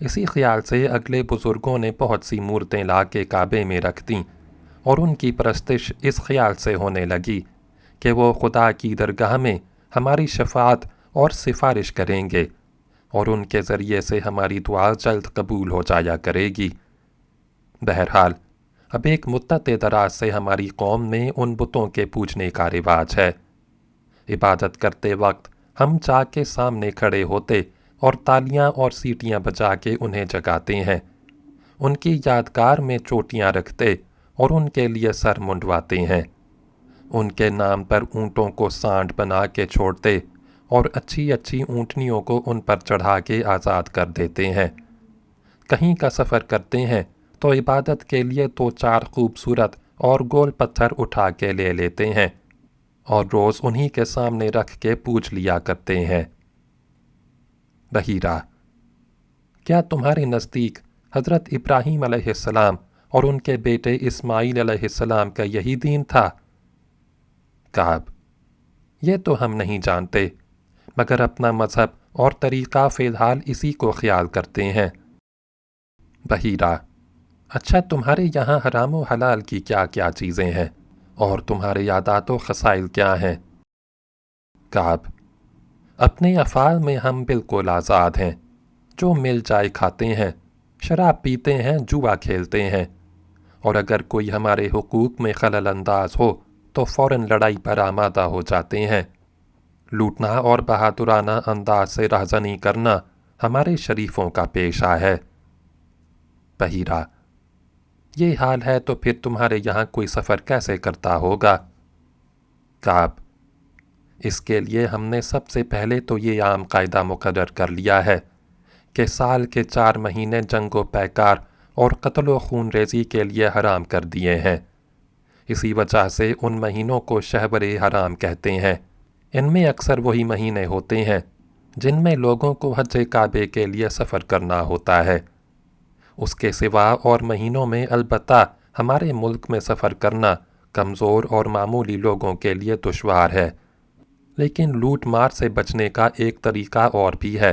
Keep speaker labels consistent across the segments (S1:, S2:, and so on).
S1: اسی خیال سے اگلے بزرگوں نے بہت سی مورتیں لا کے کعبے میں رکھ دیں، اور ان کی پرستش اس خیال سے ہونے لگی کہ وہ خدا کی درگاہ میں ہماری شفاعت اور سفارش کریں گے، اور ان کے ذریعے سے ہماری دعا جلد قبول ہو جایا کرے گی۔ بہرحال اب ایک مدت دراز سے ہماری قوم میں ان بتوں کے پوجنے کا رواج ہے۔ عبادت کرتے وقت ہم جا کے سامنے کھڑے ہوتے اور تالیاں اور سیٹیاں بجا کے انہیں جگاتے ہیں، ان کی یادگار میں چوٹیاں رکھتے اور ان کے لیے سر منڈواتے ہیں، ان کے نام پر اونٹوں کو سانڈ بنا کے چھوڑتے اور اچھی اچھی اونٹنیوں کو ان پر چڑھا کے آزاد کر دیتے ہیں۔ کہیں کا سفر کرتے ہیں تو عبادت کے لیے 2-4 خوبصورت اور گول پتھر اٹھا کے لے لیتے ہیں اور روز انہی کے سامنے رکھ کے پوج لیا کرتے ہیں۔ بحیرہ: کیا تمہارے نزدیک حضرت ابراہیم علیہ السلام اور ان کے بیٹے اسماعیل علیہ السلام کا یہی دین تھا؟ کعب: یہ تو ہم نہیں جانتے، مگر اپنا مذہب اور طریقہ فی الحال اسی کو خیال کرتے ہیں۔ بحیرہ: اچھا، تمہارے یہاں حرام و حلال کی کیا کیا چیزیں ہیں، اور تمہارے عادات و خصائل کیا ہیں؟ کعب: اپنے افعال میں ہم بالکل آزاد ہیں، جو مل جائے کھاتے ہیں، شراب پیتے ہیں، جوا کھیلتے ہیں، اور اگر کوئی ہمارے حقوق میں خلل انداز ہو تو فوراً لڑائی پر آمادہ ہو جاتے ہیں۔ لوٹنا اور بہادرانہ انداز سے رہزنی کرنا ہمارے شریفوں کا پیشہ ہے۔ بحیرہ: یہ حال ہے تو پھر تمہارے یہاں کوئی سفر کیسے کرتا ہوگا؟ کعب: اس کے لیے ہم نے سب سے پہلے تو یہ عام قاعدہ مقرر کر لیا ہے کہ سال کے 4 مہینے جنگ و پیکار اور قتل و خون ریزی کے لیے حرام کر دیے ہیں۔ اسی وجہ سے ان مہینوں کو شہر حرام کہتے ہیں۔ ان میں اکثر وہی مہینے ہوتے ہیں جن میں لوگوں کو حج کعبے کے لیے سفر کرنا ہوتا ہے۔ اس کے سوا اور مہینوں میں البتہ ہمارے ملک میں سفر کرنا کمزور اور معمولی لوگوں کے لیے دشوار ہے، لیکن لوٹ مار سے بچنے کا ایک طریقہ اور بھی ہے۔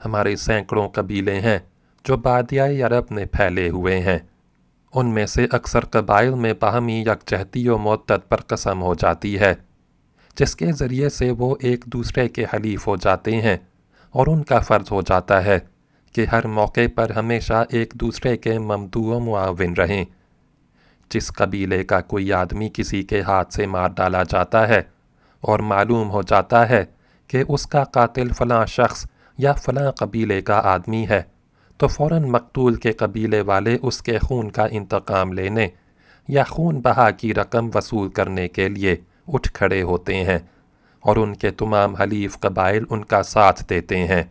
S1: ہمارے سینکڑوں قبیلے ہیں جو بادیائے عرب میں پھیلے ہوئے ہیں، ان میں سے اکثر قبائل میں باہمی یکجہتی و مودت پر قسم ہو جاتی ہے، جس کے ذریعے سے وہ ایک دوسرے کے حلیف ہو جاتے ہیں، اور ان کا فرض ہو جاتا ہے کہ ہر موقع پر ہمیشہ ایک دوسرے کے ممدوح و معاون رہیں۔ جس قبیلے کا کوئی آدمی کسی کے ہاتھ سے مار ڈالا جاتا ہے اور معلوم ہو جاتا ہے کہ اس کا قاتل فلاں شخص یا فلاں قبیلے کا آدمی ہے، تو فوراً مقتول کے قبیلے والے اس کے خون کا انتقام لینے یا خون بہا کی رقم وصول کرنے کے لیے اٹھ کھڑے ہوتے ہیں، اور ان کے تمام حلیف قبائل ان کا ساتھ دیتے ہیں۔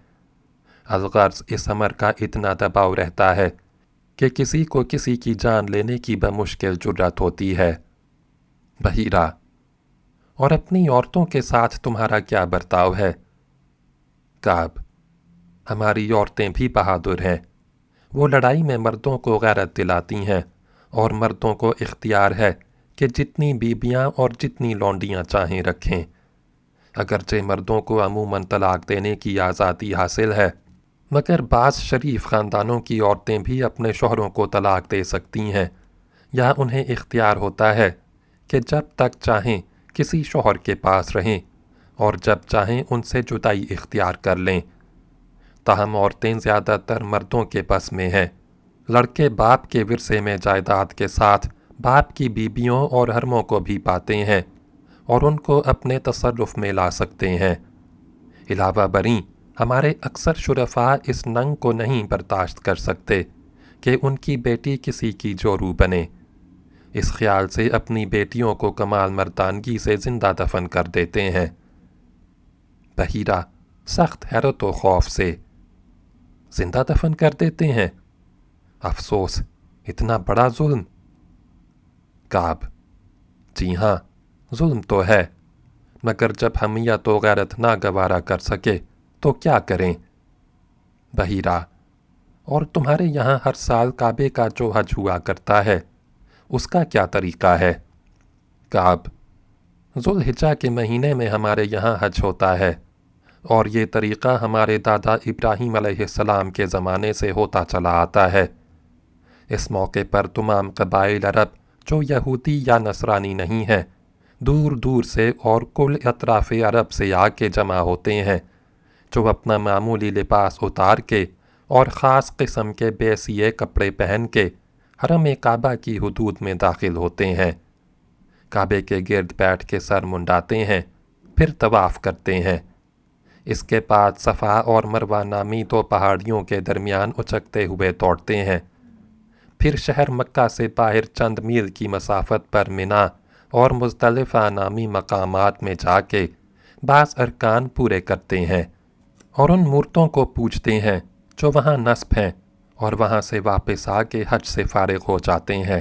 S1: الغرض اس امر کا اتنا دباؤ رہتا ہے کہ کسی کو کسی کی جان لینے کی بمشکل جرأت ہوتی ہے۔ بحیرہ: اور اپنی عورتوں کے ساتھ تمہارا کیا برتاؤ ہے؟ کعب: ہماری عورتیں بھی بہادر ہیں، وہ لڑائی میں مردوں کو غیرت دلاتی ہیں، اور مردوں کو اختیار ہے کہ جتنی بیبیاں اور جتنی لونڈیاں چاہیں رکھیں۔ اگرچہ مردوں کو عموماً طلاق دینے کی آزادی حاصل ہے، مگر بعض شریف خاندانوں کی عورتیں بھی اپنے شوہروں کو طلاق دے سکتی ہیں، یا انہیں اختیار ہوتا ہے کہ جب تک چاہیں کسی شوہر کے پاس رہیں اور جب چاہیں ان سے جدائی اختیار کر لیں۔ تاہم عورتیں زیادہ تر مردوں کے بس میں ہیں۔ لڑکے باپ کے ورثے میں جائیداد کے ساتھ باپ کی بیبیوں اور حرموں کو بھی پاتے ہیں اور ان کو اپنے تصرف میں لا سکتے ہیں۔ علاوہ بریں ہمارے اکثر شرفاء اس ننگ کو نہیں برداشت کر سکتے کہ ان کی بیٹی کسی کی جورو بنے، اس خیال سے اپنی بیٹیوں کو کمال مردانگی سے زندہ دفن کر دیتے ہیں۔ بحیرہ سخت حیرت و خوف سے: زندہ دفن کر دیتے ہیں؟ افسوس، اتنا بڑا ظلم؟ کعب: جی ہاں، ظلم تو ہے، مگر جب حمیت و غیرت نہ گوارا کر سکے تو کیا کریں؟ بحیرہ: اور تمہارے یہاں ہر سال کعبے کا جو حج ہوا کرتا ہے، اس کا کیا طریقہ ہے؟ کعب: ذوالحجہ کے مہینے میں ہمارے یہاں حج ہوتا ہے، اور یہ طریقہ ہمارے دادا ابراہیم علیہ السلام کے زمانے سے ہوتا چلا آتا ہے۔ اس موقع پر تمام قبائل عرب جو یہودی یا نصرانی نہیں ہیں دور دور سے اور کل اطراف عرب سے آ کے جمع ہوتے ہیں، جو اپنا معمولی لباس اتار کے اور خاص قسم کے بے سیے کپڑے پہن کے حرم کعبہ کی حدود میں داخل ہوتے ہیں، کعبے کے گرد بیٹھ کے سر منڈاتے ہیں، پھر طواف کرتے ہیں۔ اس کے بعد صفا اور مروہ نامی دو پہاڑیوں کے درمیان اچکتے ہوئے دوڑتے ہیں، پھر شہر مکہ سے باہر چند میل کی مسافت پر منا اور مزدلفہ نامی مقامات میں جا کے بعض ارکان پورے کرتے ہیں اور ان مورتوں کو پوجتے ہیں جو وہاں نصب ہیں، اور وہاں سے واپس آ کے حج سے فارغ ہو جاتے ہیں۔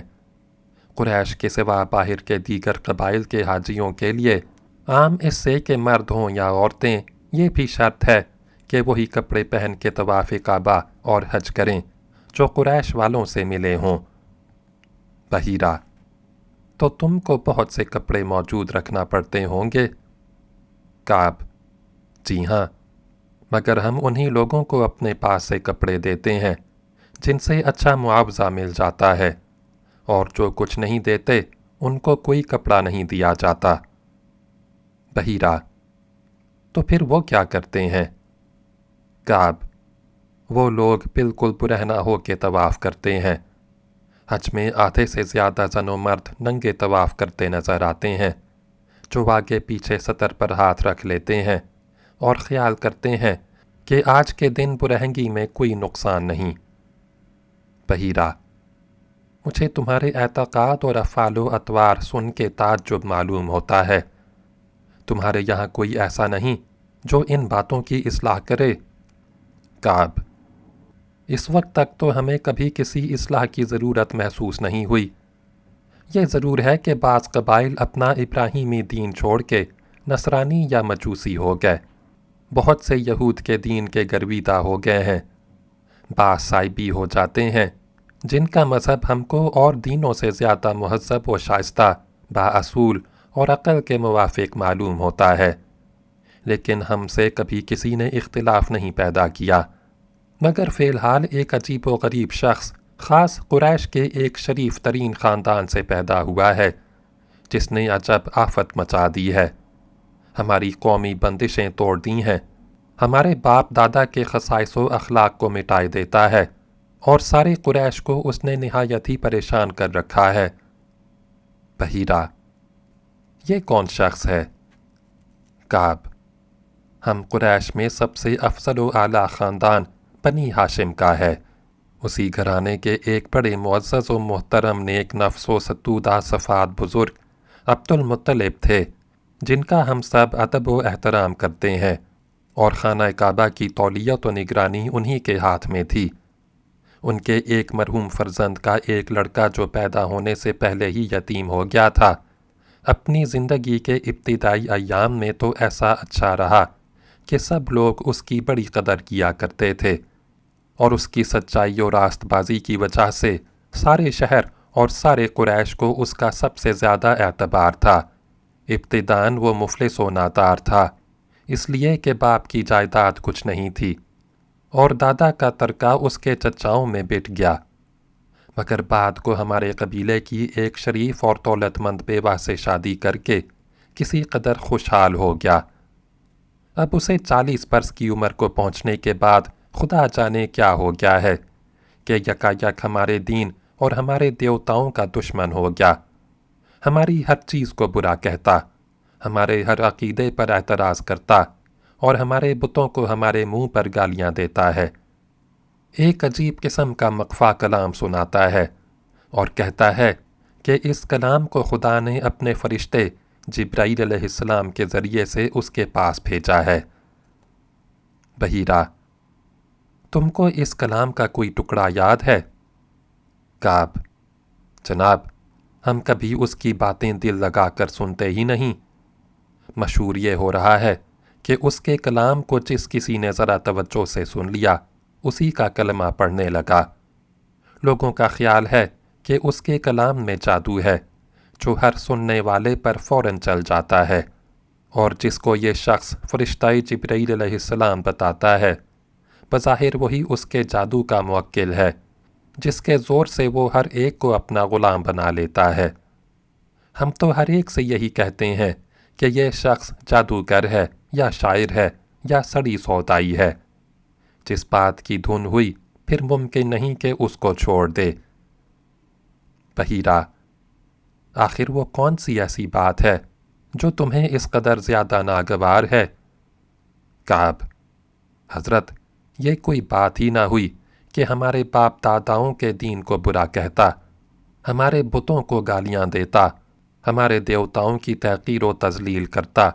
S1: قریش کے سوا باہر کے دیگر قبائل کے حاجیوں کے لیے عام اس سے کہ مرد ہوں یا عورتیں یہ بھی شرط ہے کہ وہی کپڑے پہن کے طواف کعبہ اور حج کریں جو قریش والوں سے ملے ہوں۔ بحیرہ: تو تم کو بہت سے کپڑے موجود رکھنا پڑتے ہوں گے؟ کعب: جی ہاں، مگر ہم انہی لوگوں کو اپنے پاس سے کپڑے دیتے ہیں جن سے اچھا معاوضہ مل جاتا ہے، اور جو کچھ نہیں دیتے ان کو کوئی کپڑا نہیں دیا جاتا۔ بحیرہ: تو پھر وہ کیا کرتے ہیں؟ کعب: وہ لوگ بالکل برہنہ ہو کے طواف کرتے ہیں۔ حج میں آدھے سے زیادہ زن و مرد ننگے طواف کرتے نظر آتے ہیں، جو آگے پیچھے سطر پر ہاتھ رکھ لیتے ہیں اور خیال کرتے ہیں کہ آج کے دن برہنگی میں کوئی نقصان نہیں۔ بحیرہ: مجھے تمہارے اعتقاد اور افعال و اطوار سن کے تعجب معلوم ہوتا ہے۔ تمہارے یہاں کوئی ایسا نہیں جو ان باتوں کی اصلاح کرے؟ کعب: اس وقت تک تو ہمیں کبھی کسی اصلاح کی ضرورت محسوس نہیں ہوئی۔ یہ ضرور ہے کہ بعض قبائل اپنا ابراہیمی دین چھوڑ کے نصرانی یا مجوسی ہو گئے، بہت سے یہود کے دین کے گرویدہ ہو گئے ہیں، بعض سائبی ہو جاتے ہیں جن کا مذہب ہم کو اور دینوں سے زیادہ مہذب و شائستہ، بااصول اور عقل کے موافق معلوم ہوتا ہے، لیکن ہم سے کبھی کسی نے اختلاف نہیں پیدا کیا، مگر فی الحال ایک عجیب و غریب شخص خاص قریش کے ایک شریف ترین خاندان سے پیدا ہوا ہے جس نے عجب آفت مچا دی ہے، ہماری قومی بندشیں توڑ دی ہیں، ہمارے باپ دادا کے خصائص و اخلاق کو مٹائے دیتا ہے، اور سارے قریش کو اس نے نہایت ہی پریشان کر رکھا ہے۔ بحیرہ: یہ کون شخص ہے؟ کعب: ہم قریش میں سب سے افضل و اعلیٰ خاندان بنی ہاشم کا ہے، اسی گھرانے کے ایک بڑے معزز و محترم نیک نفس و ستودہ صفات بزرگ عبد المطلب تھے، جن کا ہم سب ادب و احترام کرتے ہیں، اور خانہ کعبہ کی تولیت و نگرانی انہی کے ہاتھ میں تھی۔ ان کے ایک مرحوم فرزند کا ایک لڑکا جو پیدا ہونے سے پہلے ہی یتیم ہو گیا تھا، اپنی زندگی کے ابتدائی ایام میں تو ایسا اچھا رہا کہ سب لوگ اس کی بڑی قدر کیا کرتے تھے، اور اس کی سچائی و راست بازی کی وجہ سے سارے شہر اور سارے قریش کو اس کا سب سے زیادہ اعتبار تھا۔ ابتداً وہ مفلس و نادار تھا، اس لیے کہ باپ کی جائیداد کچھ نہیں تھی، اور دادا کا ترکہ اس کے چچاؤں میں بٹ گیا، مگر بعد کو ہمارے قبیلے کی ایک شریف اور دولت مند بیوہ سے شادی کر کے کسی قدر خوشحال ہو گیا۔ اب اسے 40 برس کی عمر کو پہنچنے کے بعد خدا جانے کیا ہو گیا ہے کہ یکا یک ہمارے دین اور ہمارے دیوتاؤں کا دشمن ہو گیا، ہماری ہر چیز کو برا کہتا، ہمارے ہر عقیدے پر اعتراض کرتا، اور ہمارے بتوں کو ہمارے منہ پر گالیاں دیتا ہے، ایک عجیب قسم کا مقفا کلام سناتا ہے، اور کہتا ہے کہ اس کلام کو خدا نے اپنے فرشتے جبرائیل علیہ السلام کے ذریعے سے اس کے پاس بھیجا ہے۔ بحیرہ: تم کو اس کلام کا کوئی ٹکڑا یاد ہے؟ کعب: جناب، ہم کبھی اس کی باتیں دل لگا کر سنتے ہی نہیں۔ مشہور یہ ہو رہا ہے کہ اس کے کلام کو جس کسی نے ذرا توجہ سے سن لیا اسی کا کلمہ پڑھنے لگا۔ لوگوں کا خیال ہے کہ اس کے کلام میں جادو ہے جو ہر سننے والے پر فوراً چل جاتا ہے، اور جس کو یہ شخص فرشتہ جبرائیل علیہ السلام بتاتا ہے، بظاہر وہی اس کے جادو کا موکل ہے جس کے زور سے وہ ہر ایک کو اپنا غلام بنا لیتا ہے۔ ہم تو ہر ایک سے یہی کہتے ہیں کہ یہ شخص جادوگر ہے یا شاعر ہے یا سڑی سودائی ہے۔ جس بات کی دھن ہوئی پھر ممکن نہیں کہ اس کو چھوڑ دے۔ بحیرہ: آخر وہ کون سی ایسی بات ہے جو تمہیں اس قدر زیادہ ناگوار ہے؟ کعب: حضرت، یہ کوئی بات ہی نہ ہوئی کہ ہمارے باپ داداؤں کے دین کو برا کہتا، ہمارے بتوں کو گالیاں دیتا، ہمارے دیوتاؤں کی تحقیر و تذلیل کرتا،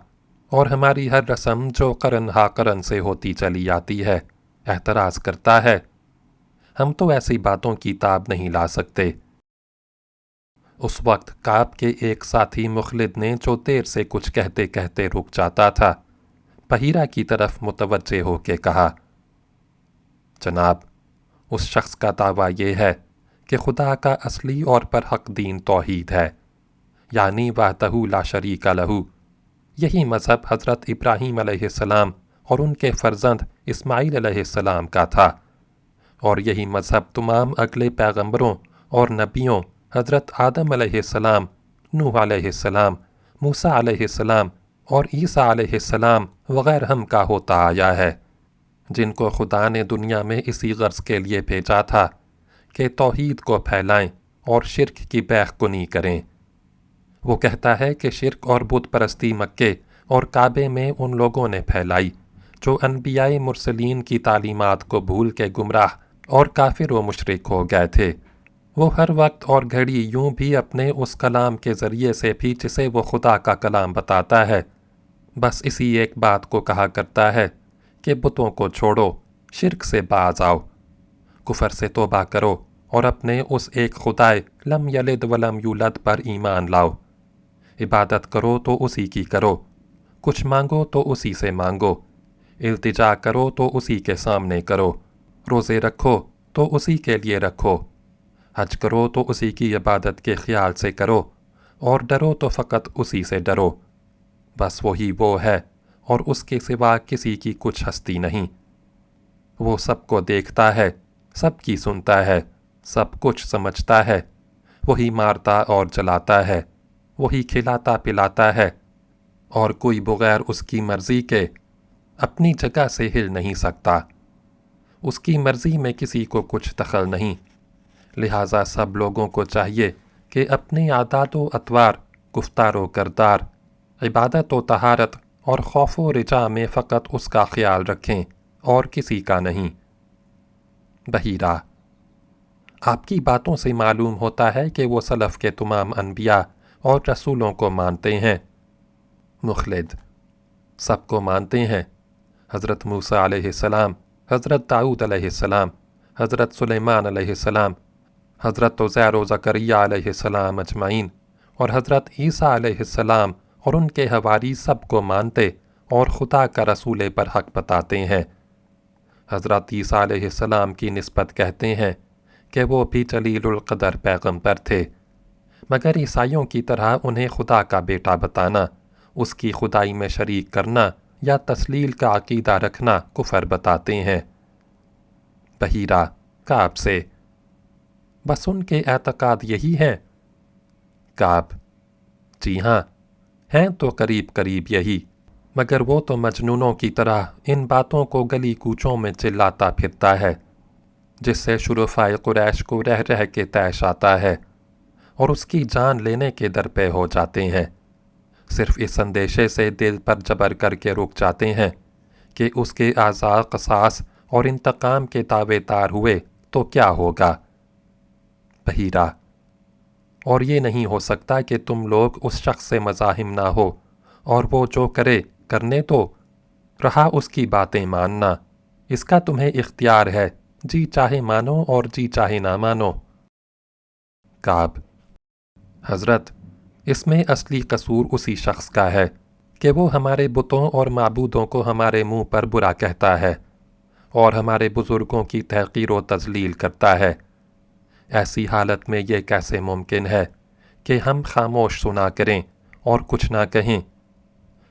S1: اور ہماری ہر رسم جو قرن ہا قرن سے ہوتی چلی آتی ہے اعتراض کرتا ہے۔ ہم تو ایسی باتوں کی تاب نہیں لا سکتے۔ اس وقت کعب کے ایک ساتھی مخلد نے جو دیر سے کچھ کہتے کہتے رک جاتا تھا، بحیرہ کی طرف متوجہ ہو کے کہا: جناب، اس شخص کا دعویٰ یہ ہے کہ خدا کا اصلی اور برحق دین توحید ہے، یعنی وحدہ لا شریک لہ۔ یہی مذہب حضرت ابراہیم علیہ السلام اور ان کے فرزند اسماعیل علیہ السلام کا تھا، اور یہی مذہب تمام اگلے پیغمبروں اور نبیوں حضرت آدم علیہ السلام، نوح علیہ السلام، موسیٰ علیہ السلام اور عیسیٰ علیہ السلام وغیرہم کا ہوتا آیا ہے، جن کو خدا نے دنیا میں اسی غرض کے لیے بھیجا تھا کہ توحید کو پھیلائیں اور شرک کی بیخ کنی کریں۔ وہ کہتا ہے کہ شرک اور بت پرستی مکے اور کعبے میں ان لوگوں نے پھیلائی جو انبیاء مرسلین کی تعلیمات کو بھول کے گمراہ اور کافر و مشرک ہو گئے تھے۔ وہ ہر وقت اور گھڑی یوں بھی اپنے اس کلام کے ذریعے سے بھی جسے وہ خدا کا کلام بتاتا ہے، بس اسی ایک بات کو کہا کرتا ہے کہ بتوں کو چھوڑو، شرک سے باز آؤ، کفر سے توبہ کرو اور اپنے اس ایک خدائے لم یلد ولم یولد پر ایمان لاؤ۔ عبادت کرو تو اسی کی کرو، کچھ مانگو تو اسی سے مانگو، التجا کرو تو اسی کے سامنے کرو، روزے رکھو تو اسی کے لیے رکھو، حج کرو تو اسی کی عبادت کے خیال سے کرو، اور ڈرو تو فقط اسی سے ڈرو۔ بس وہی وہ ہے اور اس کے سوا کسی کی کچھ ہستی نہیں۔ وہ سب کو دیکھتا ہے، سب کی سنتا ہے، سب کچھ سمجھتا ہے، وہی مارتا اور جلاتا ہے، وہی کھلاتا پلاتا ہے، اور کوئی بغیر اس کی مرضی کے اپنی جگہ سے ہل نہیں سکتا۔ اس کی مرضی میں کسی کو کچھ دخل نہیں، لہٰذا سب لوگوں کو چاہیے کہ اپنے عادات و اطوار، گفتار و کردار، عبادت و طہارت اور خوف و رجا میں فقط اس کا خیال رکھیں اور کسی کا نہیں۔ بحیرہ: آپ کی باتوں سے معلوم ہوتا ہے کہ وہ سلف کے تمام انبیاء اور رسولوں کو مانتے ہیں۔ مخلد: سب کو مانتے ہیں، حضرت موسیٰ علیہ السلام، حضرت داؤد علیہ السلام، حضرت سلیمان علیہ السلام، حضرت عزیر و زکریہ علیہ السلام اجمعین، اور حضرت عیسیٰ علیہ السلام اور ان کے حواری سب کو مانتے اور خدا کا رسول برحق بتاتے ہیں۔ حضرت عیسیٰ علیہ السلام کی نسبت کہتے ہیں کہ وہ بھی جلیل القدر پیغمبر تھے، مگر عیسائیوں کی طرح انہیں خدا کا بیٹا بتانا، اس کی خدائی میں شریک کرنا یا تسلیل کا عقیدہ رکھنا کفر بتاتے ہیں۔ بحیرہ کعب سے: بس ان کے اعتقاد یہی ہیں؟ کعب: جی ہاں، ہیں تو قریب قریب یہی، مگر وہ تو مجنونوں کی طرح ان باتوں کو گلی کوچوں میں چلاتا پھرتا ہے، جس سے شرفائے قریش کو رہ رہ کے طیش آتا ہے اور اس کی جان لینے کے در پہ ہو جاتے ہیں، صرف اس اندیشے سے دل پر جبر کر کے رک جاتے ہیں کہ اس کے اعضاء قصاص اور انتقام کے دعوے دار ہوئے تو کیا ہوگا۔ بحیرہ: اور یہ نہیں ہو سکتا کہ تم لوگ اس شخص سے مزاحم نہ ہو، اور وہ جو کرے کرنے تو، رہا اس کی باتیں ماننا، اس کا تمہیں اختیار ہے، جی چاہے مانو اور جی چاہے نہ مانو۔ کعب: حضرت، اس میں اصلی قصور اسی شخص کا ہے کہ وہ ہمارے بتوں اور معبودوں کو ہمارے منہ پر برا کہتا ہے اور ہمارے بزرگوں کی تحقیر و تذلیل کرتا ہے۔ ایسی حالت میں یہ کیسے ممکن ہے کہ ہم خاموش سنا کریں اور کچھ نہ کہیں؟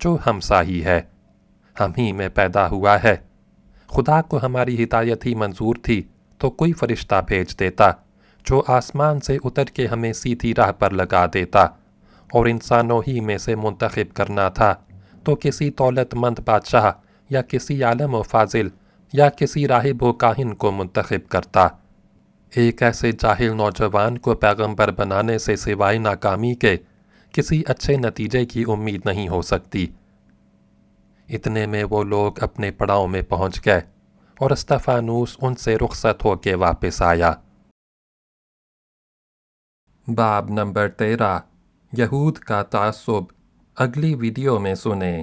S1: جو ہم سا ہی ہے، ہم ہی میں پیدا ہوا ہے۔ خدا کو ہماری ہدایت ہی منظور تھی تو کوئی فرشتہ بھیج دیتا جو آسمان سے اتر کے ہمیں سیدھی راہ پر لگا دیتا، اور انسانوں ہی میں سے منتخب کرنا تھا تو کسی دولت مند بادشاہ یا کسی عالم و فاضل یا کسی راہب و کاہن کو منتخب کرتا۔ ایک ایسے جاہل نوجوان کو پیغمبر بنانے سے سوائے ناکامی کے کسی اچھے نتیجے کی امید نہیں ہو سکتی۔ اتنے میں وہ لوگ اپنے پڑاؤ میں پہنچ گئے اور استفانوس ان سے رخصت ہو کے واپس آیا۔ باب نمبر 13 یہود کا تعصب، اگلی ویڈیو میں سنیں۔